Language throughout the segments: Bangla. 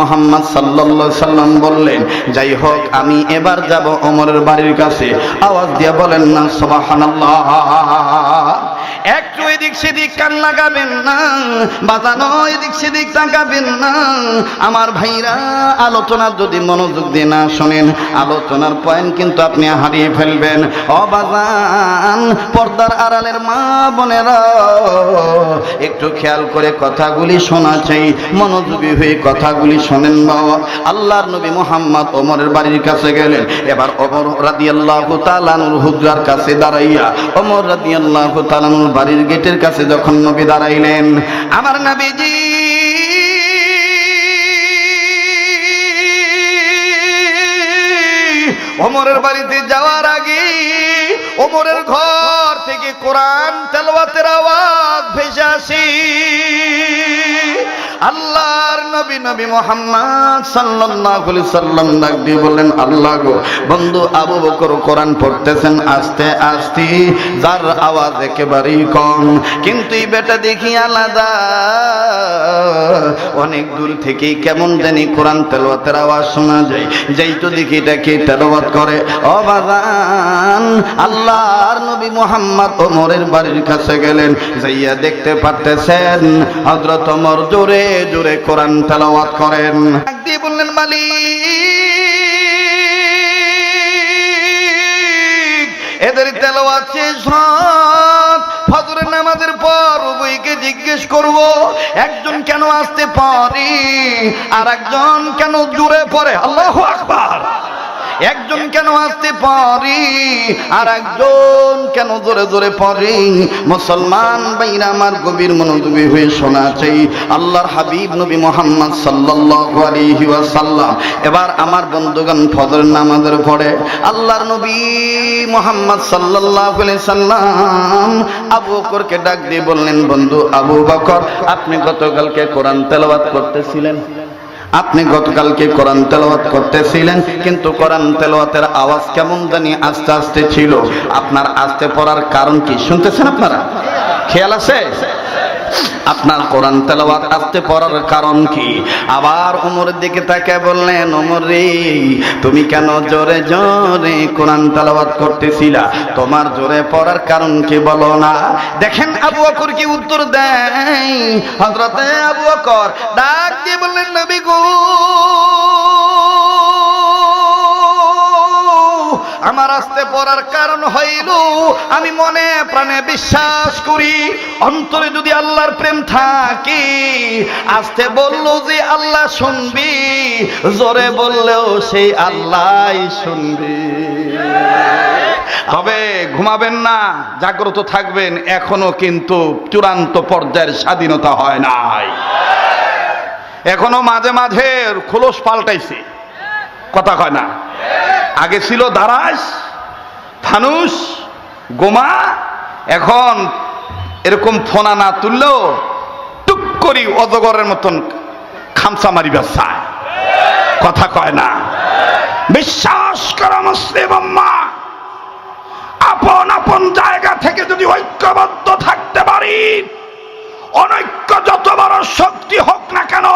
মুহাম্মদ সাল্লাল্লাহু আলাইহি সাল্লাম বললেন, যাই হোক আমি এবার যাব ওমরের বাড়ির কাছে। আওয়াজ দিয়ে বলেন না সুবহানাল্লাহ। একটু এদিক সেদিক কান লাগাবেন না, বাজানো এদিক সেদিক তাকাবেন না। আমার ভাইরা, আলোচনা যদি মনোযোগ দিয়ে না শোনেন, আলোচনার পয়েন্ট কিন্তু আপনি হারিয়ে ফেলবেন। ও বাজান, পর্দার আড়ালের মা বোনেরা, একটু খেয়াল করে কথাগুলি শোনা চাই, মনোযোগী হয়ে কথাগুলি শোনেন বাবা। আল্লাহর নবী মুহাম্মদ ওমরের বাড়ির কাছে গেলেন। এবার ওমর রাদিয়াল্লাহু তাআলা আনহুর হুজরার কাছে দাঁড়াইয়া, ওমর রাদিয়াল্লাহু তাআলা আনহুর বাড়ির গেটের কাছে যখন নবী দাঁড়াইলেন, আমার নবীজি ওমরের বাড়িতে যাওয়ার আগে ওমরের ঘর থেকে কোরআন তেলাওয়াতের আওয়াজ ভেসে আসে। আল্লাহর নবী নবী মুহাম্মদ সাল্লাল্লাহু আলাইহি সাল্লাম ডাক দিয়ে বললেন, আল্লাহ গো, বন্ধু আবু বকর কোরআন পড়তেছেন আস্তে আস্তে, যার আওয়াজ একেবারেই কম, কিন্তু এই বেটা দেখি আলাদা, অনেক দূর থেকে কেমন জানি কোরআন তেলাওয়াতের আওয়াজ শোনা যায়। যেই তো দেখি এটাকে তেলাওয়াত করে। ও বাজান, আল্লাহর নবী মুহাম্মদ ওমরের বাড়ির কাছে গেলেন, যাইয়া দেখতে পারতেছেন হযরত ওমর জোরে জোরে কোরআন তেলাওয়াত করেন। একদিন বললেন, মালিক, এদের তেলাওয়াত শেষ হত, ফজরের নামাজের পর উভয়কে জিজ্ঞেস করব, একজন কেন আসতে পারে আর একজন কেন জোরে পড়ে, আল্লাহু আকবার। একজন কেন আসতে পারে আর একজন কেন জোরে জোরে পড়ে। মুসলমান ভাইরা আমার, গভীর মনোযোগী হয়ে শোনা চাই। আল্লাহর হাবিব নবী মুহাম্মদ সাল্লাল্লাহু আলাইহি ওয়াসাল্লাম এবার আমার বন্ধুগণ ফজরের নামাজের পড়ে আল্লাহর নবী মুহাম্মদ সাল্লাল্লাহু আলাইহি সাল্লাম আবু বকরকে ডাক দিয়ে বললেন, বন্ধু আবু বকর, আপনি গতকালকে কোরআন তেলাওয়াত করতেছিলেন, আপনি গতকালকে কোরআন তেলাওয়াত করতেছিলেন, কিন্তু কোরআন তেলাওয়াতের আওয়াজ কেমন জানি আস্তে আস্তে ছিল। আপনার আস্তে পড়ার কারণ কি শুনতেছেন আপনারা? খেয়াল আছে? আপনার কোরআন তেলাওয়াত আস্তে পড়ার কারণ কি? আবার ওমরের দিকে তাকিয়ে বললেন, ওমর রে, তুমি কেন জোরে জোরে কোরআন তেলাওয়াত করতেছিলা? তোমার জোরে পড়ার কারণ কি বলো না? দেখেন আবু বকর কি উত্তর দেয়। হযরতে আবু বকর ডাক দিয়ে বললেন, নবী গো, আমার আস্তে পড়ার কারণ হইল, আমি মনে প্রাণে বিশ্বাস করি, অন্তরে যদি আল্লাহর প্রেম থাকে, আস্তে বললো যে আল্লাহ শুনবি, জোরে বললেও সেই আল্লাহই শুনবি। তবে ঘুমাবেন না, জাগ্রত থাকবেন, এখনো কিন্তু চূড়ান্ত পর্যায়ের স্বাধীনতা হয় নাই। এখনো মাঝে মাঝে খোলস পাল্টাইছে, কথা কয় না। আগে ছিল দারাস, ফানুস, গোমা, এখন এরকম ফোনা না তুললেও টুক করি অজগরের মতন খামসা মারিবার চায়, কথা কয় না। বিশ্বাস করো মুসলিম উম্মাহ, আপন আপন জায়গা থেকে যদি ঐক্যবদ্ধ থাকতে পারি, অনৈক্য যত বড় শক্তি হোক না কেন,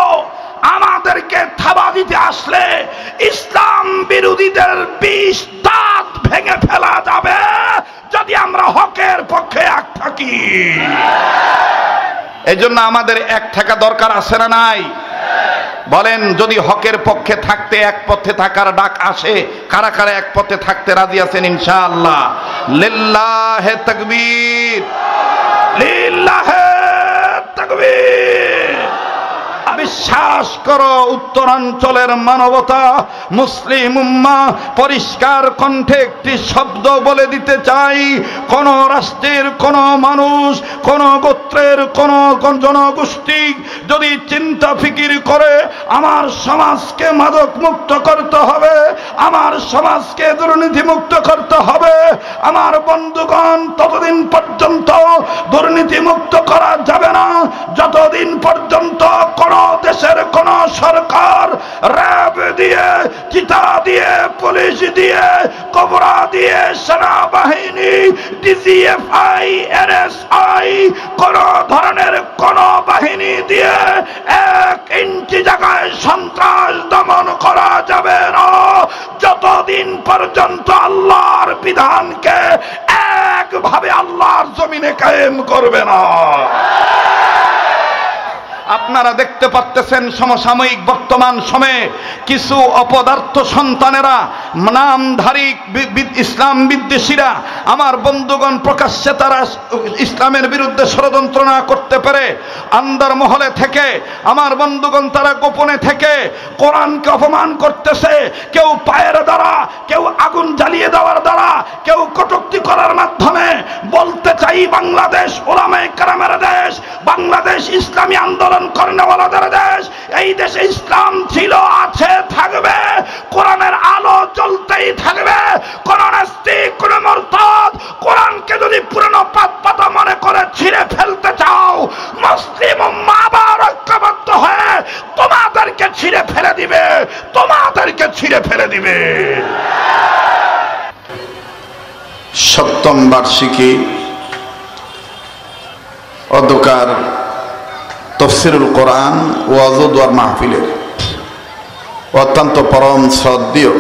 আমাদেরকে থাবা দিতে আসলে ইসলাম বিরোধীদের ২০ দাঁত ভেঙে ফেলা যাবে, যদি আমরা হকের পক্ষে এক থাকি। এই জন্য আমাদের এক থাকা দরকার আছে না নাই? বলেন, যদি হকের পক্ষে থাকতে, এক পথে থাকার ডাক আসে, কারা কারা এক পথে থাকতে রাজি আছেন ইনশাআল্লাহ? লিল্লাহে তাকবীর, লিল্লাহে তাকবীর। বিশ্বাস করো, উত্তরাঞ্চলের মানবতা, মুসলিম উম্মাহ পরিষ্কার কণ্ঠে একটি শব্দ বলে দিতে চাই, কোন রাষ্ট্রের কোন মানুষ, কোন গোত্রের কোন জনগোষ্ঠী যদি চিন্তা ফিকির করে আমার সমাজকে মাদক মুক্ত করতে হবে, আমার সমাজকে দুর্নীতি মুক্ত করতে হবে, আমার বন্ধুগণ, ততদিন পর্যন্ত দুর্নীতি মুক্ত করা যাবে না যতদিন পর্যন্ত কোন দেশের কোন সরকার র্যাব দিয়ে, চিতা দিয়ে, পুলিশ দিয়ে, কবরা দিয়ে, সেনাবাহিনী, ডিজিএফআই, এনএসআই, কোন ধরনের কোন বাহিনী দিয়ে 1 ইঞ্চি জায়গায় সন্ত্রাস দমন করা যাবে না যতদিন পর্যন্ত আল্লাহর বিধানকে একভাবে আল্লাহর জমিনে কায়েম করবে না। আপনারা দেখতে পাচ্ছেন সমসাময়িক বর্তমান সময়ে কিছু অপদার্থ সন্তানেরা, নামধারী ইসলাম বিদ্বেষীরা, আমার বন্ধুগণ, প্রকাশ্যে তারা ইসলামের বিরুদ্ধে ষড়যন্ত্র না করতে পারে আন্দার মহলে থেকে, আমার বন্ধুগণ তারা গোপনে থেকে কোরআনকে অপমান করতেছে। কেউ পায়ের দ্বারা, কেউ আগুন জ্বালিয়ে দেওয়ার দ্বারা, কেউ কটূক্তি করার মাধ্যমে। বলতে চাই, বাংলাদেশ উলামায়ে কেরামের দেশ, বাংলাদেশ ইসলামী আন্দোলন কর্নেওয়ালাদের দেশ। এই দেশে ইসলাম ছিল, আছে, থাকবে। কোরআনের আলো জ্বলতেই থাকবে। কোন নাস্তিক, কোন মুরতাদ কোরআনকে যদি পুরনো পাতা মনে করে ছিঁড়ে ফেলতে চাও, মুসলিম উম্মাহ আবার ঐক্যবদ্ধ হয়ে তোমাদেরকে ছিঁড়ে ফেলে দিবে, তোমাদেরকে ছিঁড়ে ফেলে দিবে। 7ম বার্ষিকী অধ্যকার তফসিরুল কোরআন ওয়াজ ও দোয়ার মাহফিলের অত্যন্ত পরম শ্রদ্ধেয়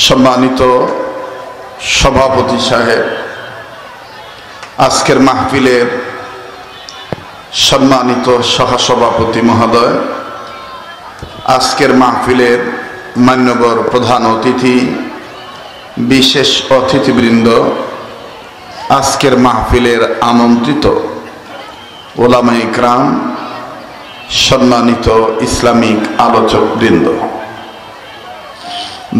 সম্মানিত সভাপতি সাহেব, আজকের মাহফিলের সম্মানিত সহসভাপতি মহোদয়, আজকের মাহফিলের মান্যবর প্রধান অতিথি, বিশেষ অতিথিবৃন্দ, আজকের মাহফিলের আমন্ত্রিত ওলামায়ে ইকরাম, সম্মানিত ইসলামিক আলোচক বৃন্দ,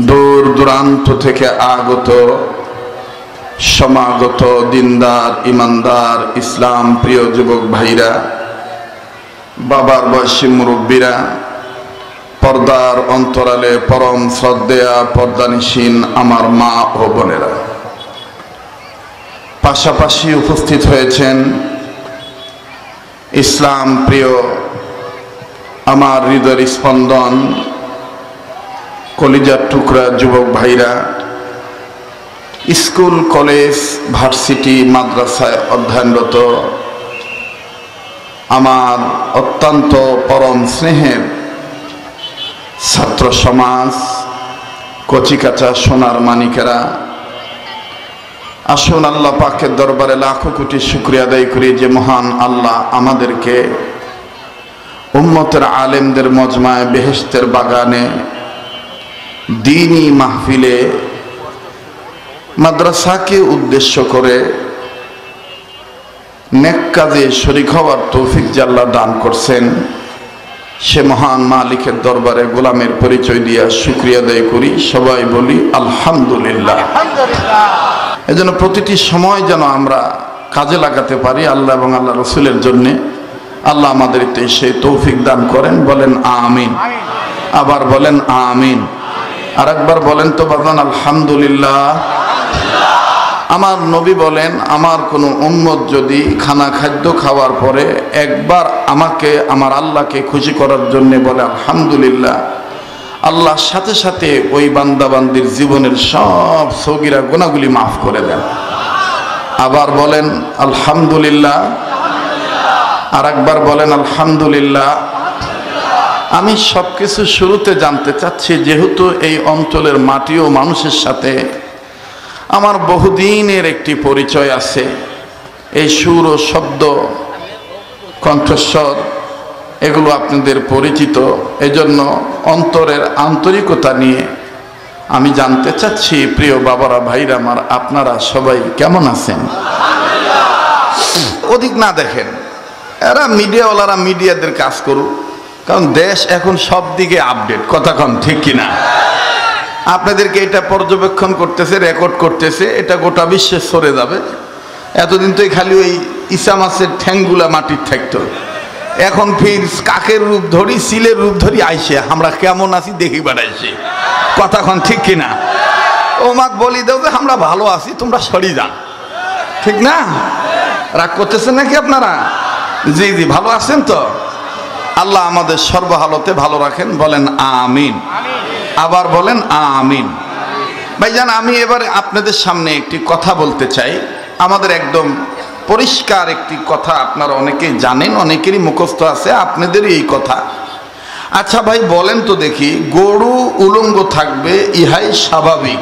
দূর দূরান্ত থেকে আগত সমাগত দিনদার, ইমানদার, ইসলাম প্রিয় যুবক ভাইরা, বাবার বয়সী মুরব্বীরা, পর্দার অন্তরালে পরম শ্রদ্ধেয়া পর্দানিসীন আমার মা ও বোনেরা, পাশাপাশি উপস্থিত হয়েছেন ইসলাম প্রিয় আমার হৃদয়ের স্পন্দন, কলিজার টুকরা যুবক ভাইরা, স্কুল, কলেজ, ভার্সিটি, মাদ্রাসায় অধ্যয়নরত আমার অত্যন্ত পরম স্নেহের ছাত্র সমাজ, কচিকাঁচা সোনার মানিকেরা, আসুন আল্লাহ পাকের দরবারে লাখো কোটি শুকরিয়া আদায় করি যে মহান আল্লাহ আমাদেরকে উম্মতের আলেমদের মজমায় বেহেশতের বাগানে দ্বীনি মাহফিলে মাদ্রাসাকে উদ্দেশ্য করে নেক কাজে শরীক হওয়ার তৌফিক যে আল্লাহ দান করছেন, সে মহান মালিকের দরবারে গোলামের পরিচয় দিয়া শুকরিয়া আদায় করি। সবাই বলি আলহামদুলিল্লাহ। এজন্য প্রতিটি সময় যেন আমরা কাজে লাগাতে পারি আল্লাহ এবং আল্লাহ রসুলের জন্যে। আল্লাহ আমাদেরকে সেই তৌফিক দান করেন। বলেন আমিন। আবার বলেন আমিন। আর একবার বলেন তো বাজান আলহামদুলিল্লাহ। আমার নবী বলেন, আমার কোনো উম্মত যদি খাদ্য খাওয়ার পরে একবার আমাকে, আমার আল্লাহকে খুশি করার জন্য বলে আলহামদুলিল্লাহ, আল্লাহ সাথে সাথে ওই বান্দাবান্দির জীবনের সব সগীরা গুনাহগুলি মাফ করে দেন। আবার বলেন আলহামদুলিল্লাহ। আর একবার বলেন আলহামদুলিল্লাহ। আমি সবকিছু শুরুতে জানতে চাচ্ছি, যেহেতু এই অঞ্চলের মাটি ও মানুষের সাথে আমার বহুদিনের একটি পরিচয় আছে, এই সুর ও শব্দ, কণ্ঠস্বর এগুলো আপনাদের পরিচিত, এজন্য অন্তরের আন্তরিকতা নিয়ে আমি জানতে চাচ্ছি, প্রিয় বাবারা, ভাইরা আমার, আপনারা সবাই কেমন আছেন? অধিক না দেখেন, এরা মিডিয়াওয়ালারা মিডিয়াদের কাজ করুক, কারণ দেশ এখন সব দিকে আপডেট। কথা কন ঠিক কিনা? আপনাদেরকে এটা পর্যবেক্ষণ করতেছে, রেকর্ড করতেছে, এটা গোটা বিশ্বে সরে যাবে। এতদিন তো খালি ওই ইসা মাছের ঠ্যাংগুলা মাটির থাকতো, এখন ফির কাকের রূপ ধরি, সিলের রূপ ধরি আইসে আমরা কেমন আছি দেখি বেড়াইছি। কথা কন ঠিক কিনা? ও মাক বলি দেও যে আমরা ভালো আছি, তোমরা সরি যান। ঠিক না? রাগ করতেছেন নাকি আপনারা? জি জি, ভালো আছেন তো? আল্লাহ আমাদের সর্বহালতে ভালো রাখেন, বলেন আমিন। আবার বলেন আমিন। ভাইজান, আমি এবারে আপনাদের সামনে একটি কথা বলতে চাই। আমাদের একদম পরিষ্কার একটি কথা, আপনারা অনেকেই জানেন, অনেকেরই মুখস্থ আছে, আপনাদেরই এই কথা। আচ্ছা ভাই বলেন তো দেখি, গরু উলঙ্গ থাকবে ইহাই স্বাভাবিক,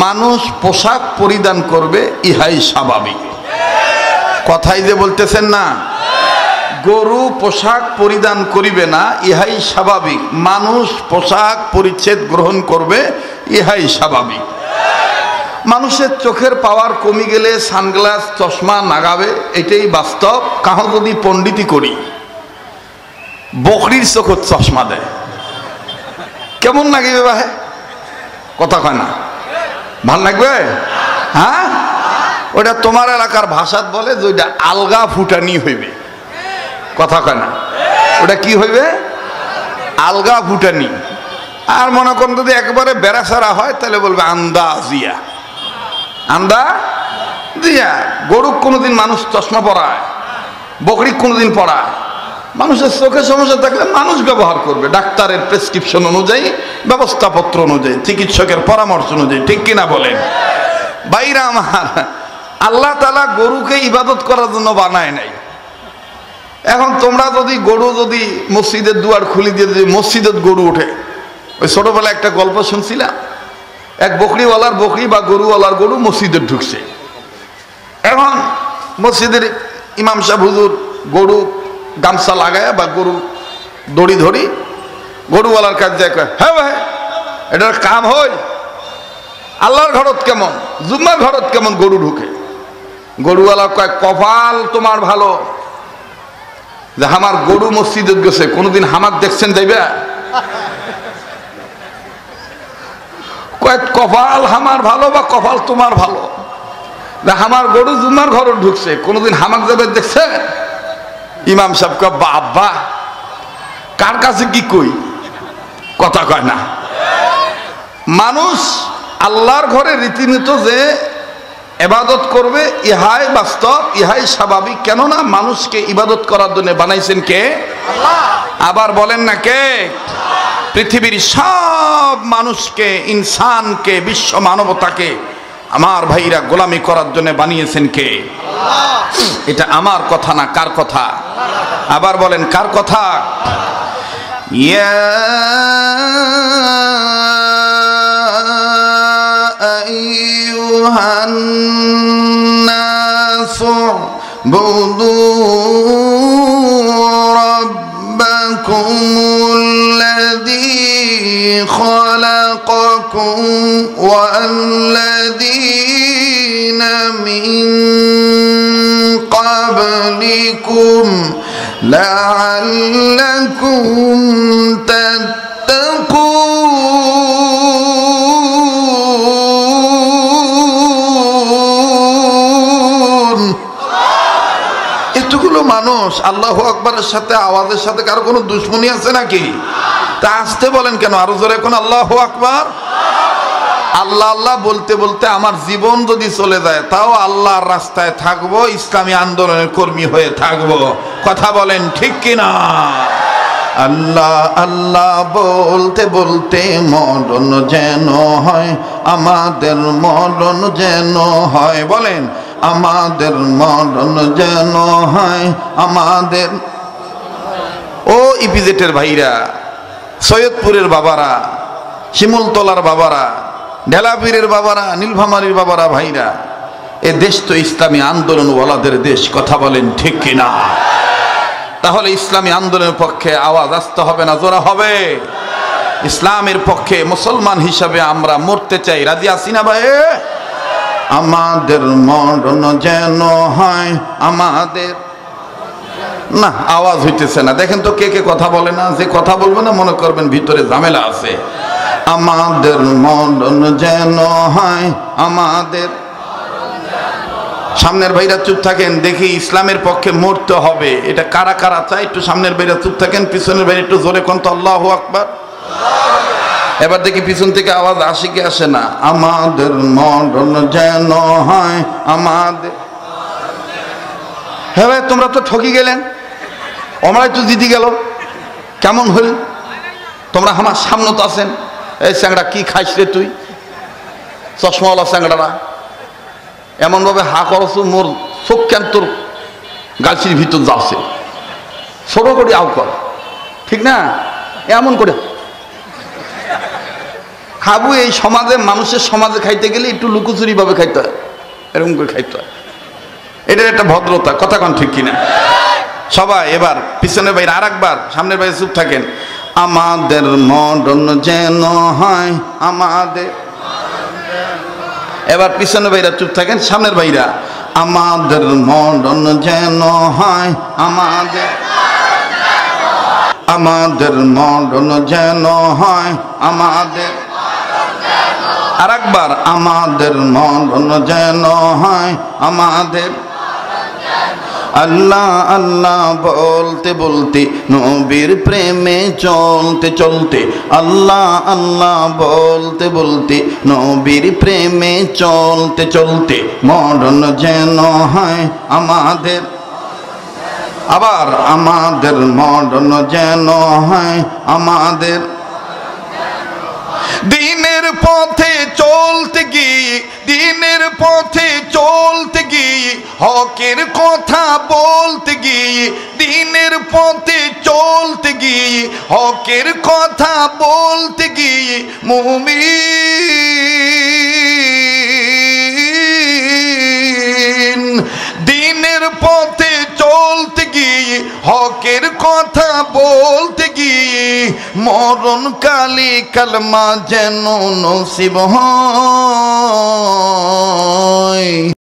মানুষ পোশাক পরিধান করবে ইহাই স্বাভাবিক। কথাই যে বলতেছেন না, গরু পোশাক পরিধান করিবে না ইহাই স্বাভাবিক, মানুষ পোশাক পরিচ্ছেদ গ্রহণ করবে ইহাই স্বাভাবিক। মানুষের চোখের পাওয়ার কমে গেলে সানগ্লাস চশমা লাগাবে, এটাই বাস্তব। কাহো যদি পণ্ডিতি করি, বকরির চোখের চশমা দেয়, কেমন লাগবে ভাই? কথা কয় না, ভাল লাগবে? হ্যাঁ, ওটা তোমার এলাকার ভাষাত বলে যে ওইটা আলগা ফুটানি হইবে। কথা কয় না, ওটা কি হইবে? আলগা ফুটানি। আর মনে করেন যদি একবারে বেড়াছাড়া হয় তাহলে বলবে আন্দা জিয়া, আন্দা জিয়া। গরুক কোনোদিন মানুষ চশমা পরায়, বকরিক কোনোদিন পরায়। মানুষের চোখে সমস্যা থাকলে মানুষ ব্যবহার করবে ডাক্তারের প্রেসক্রিপশন অনুযায়ী, ব্যবস্থাপত্র অনুযায়ী, চিকিৎসকের পরামর্শ অনুযায়ী। ঠিক কিনা বলেন? বাইরা আমার, আল্লাহ তাআলা গরুকে ইবাদত করার জন্য বানায় নাই। এখন তোমরা যদি গরু যদি মসজিদের দুয়ার খুলি দিয়ে যদি মসজিদের গরু ওঠে, ওই ছোটবেলায় একটা গল্প শুনছিলাম, এক বকরিওয়ালার বকরি বা গরুওয়ালার গরু মসজিদে ঢুকছে। এখন মসজিদের ইমাম সাহেব হুজুর গরু গামছা লাগায় বা গরু দড়ি ধরি গরুওয়ালার কাছে যায়, কয় হ্যাঁ ভাই এটার কাম হয়? আল্লাহর ঘরত কেমন, জুম্মার ঘরত কেমন গরু ঢুকে? গরুওয়ালা কয় কপাল তোমার ভালো যে আমার গরু মসজিদে গেছে, কোনোদিন হামাক দেখছেন যাইবে? কয় কপাল আমার ভালো বা কপাল তোমার ভালো যে আমার গরু জুম্মার ঘর ঢুকছে, কোনোদিন হামাক যাবে দেখছে? ইমাম সাহেব কয় বাবা কার কাছে কি কই? কথা কয় না। মানুষ আল্লাহর ঘরে রীতিমতো যে ইবাদত করবে ইহাই বাস্তব, ইহাই স্বাভাবিক। কেননা মানুষকে ইবাদত করার জন্য বানাইছেন কে? আল্লাহ। আবার বলেন না কে? পৃথিবীর সব মানুষকে, ইনসানকে, বিশ্ব মানবতাকে আমার ভাইরা গোলামি করার জন্য বানিয়েছেন কে? আল্লাহ। এটা আমার কথা না, কার কথা? আবার বলেন কার কথা? ইয়া আইয়ুহান নাসু বুদু রাব্বাকুমুল্লাযী খালাকাকুম ওয়াল্লাযীনা মিন قبلكم لعلكم تتقون। এতগুলো মানুষ আল্লাহু আকবারের সাথে আওয়াজের সাথে কারো কোনো দুশ্মনী আছে নাকি? তা আসতে বলেন কেন? আরো জোরে কোন আল্লাহু আকবার। আল্লাহ আল্লাহ বলতে বলতে আমার জীবন যদি চলে যায় তাও আল্লাহর রাস্তায় থাকবো, ইসলামী আন্দোলনের কর্মী হয়ে থাকবো। কথা বলেন ঠিক কিনা? আল্লাহ আল্লাহ বলতে বলতে মরণ যেন হয় আমাদের, মরণ যেন হয়। বলেন আমাদের মরণ যেন হয় আমাদের। ও ইপিজেটের ভাইরা, সৈয়দপুরের বাবারা, শিমুলতলার বাবারা, ঢেলাপীরের বাবারা, নীলফামারীর বাবারা, ভাইরা, এ দেশ তো ইসলামী আন্দোলন ওয়ালাদের দেশ। কথা বলেন ঠিক কিনা? তাহলে ইসলামী আন্দোলনের পক্ষে আওয়াজ আসতে হবে না জোরা হবে? ইসলামের পক্ষে মুসলমান হিসাবে আমরা মরতে চাই। রাজি আছি না ভাই? আমাদের মরণ যেন হয় আমাদের। না আওয়াজ হইতেছে না। দেখেন তো কে কে কথা বলে না। যে কথা বলবে না মনে করবেন ভিতরে ঝামেলা আছে। আমাদের মরণ যেন হয় আমাদের। সামনের ভাইরা চুপ থাকেন, দেখি ইসলামের পক্ষে মরতে হবে এটা কারা কারা চায়? একটু সামনের ভাইরা চুপ থাকেন, পিছনের ভাইরা একটু জোরে কোন তো আল্লাহু আকবার। এবার দেখি পিছন থেকে আওয়াজ আসে কি আসে না? আমাদের মরণ যেন হয় আমাদের। হ্যাঁ ভাই তোমরা তো ঠকি গেলেন, আমরা একটু জিতে গেল। কেমন হইল? তোমরা আমার সামনে তো আছেন, এই স্যাংড়া কি খাইস রে তুই, চশমাওয়ালা স্যাংড়ারা এমনভাবে হা করছো মোর চোখ কেন তোর গাছির ভিতর যাচ্ছে, ছোট করে আউ কর, ঠিক না? এমন করে খাবো। এই সমাজে, মানুষের সমাজে খাইতে গেলে একটু লুকোচুরি ভাবে খাইতে হয়, এরকম করে খাইতে হয়। এটার একটা ভদ্রতা, কথা কন ঠিক কিনা? সবাই এবার পিছনের বাইরে আর একবার, সামনের বাইরে চুপ থাকেন। আমাদের মরণ যেন হয় আমাদের, এবার পিছনের বাইরা চুপ থাকেন, সামনের বাইরা আমাদের মরণ যেন হয় আমাদের, আমাদের মরণ যেন হয় আমাদের, আর একবার আমাদের মরণ যেন হয় আমাদের। আল্লাহ আল্লাহ বলতে বলতে, নবীর প্রেমে চলতে চলতে, আল্লাহ আল্লাহ বলতে বলতে, নবীর প্রেমে চলতে চলতে, মরণ যেন হয় আমাদের। আবার আমাদের মরণ যেন হয় আমাদের। দিনের পথে চলতে গিয়ে, দিনের পথে চলতে গিয়ে, হকের কথা বলতে গিয়ে, দিনের পথে চলতে গিয়ে, হকের কথা বলতে গিয়ে, মুমিন দিনের পথে চলতে গিয়ে, হকের কথা বলতে গিয়ে, মরণকালে কালমা যেন নসিব হয়।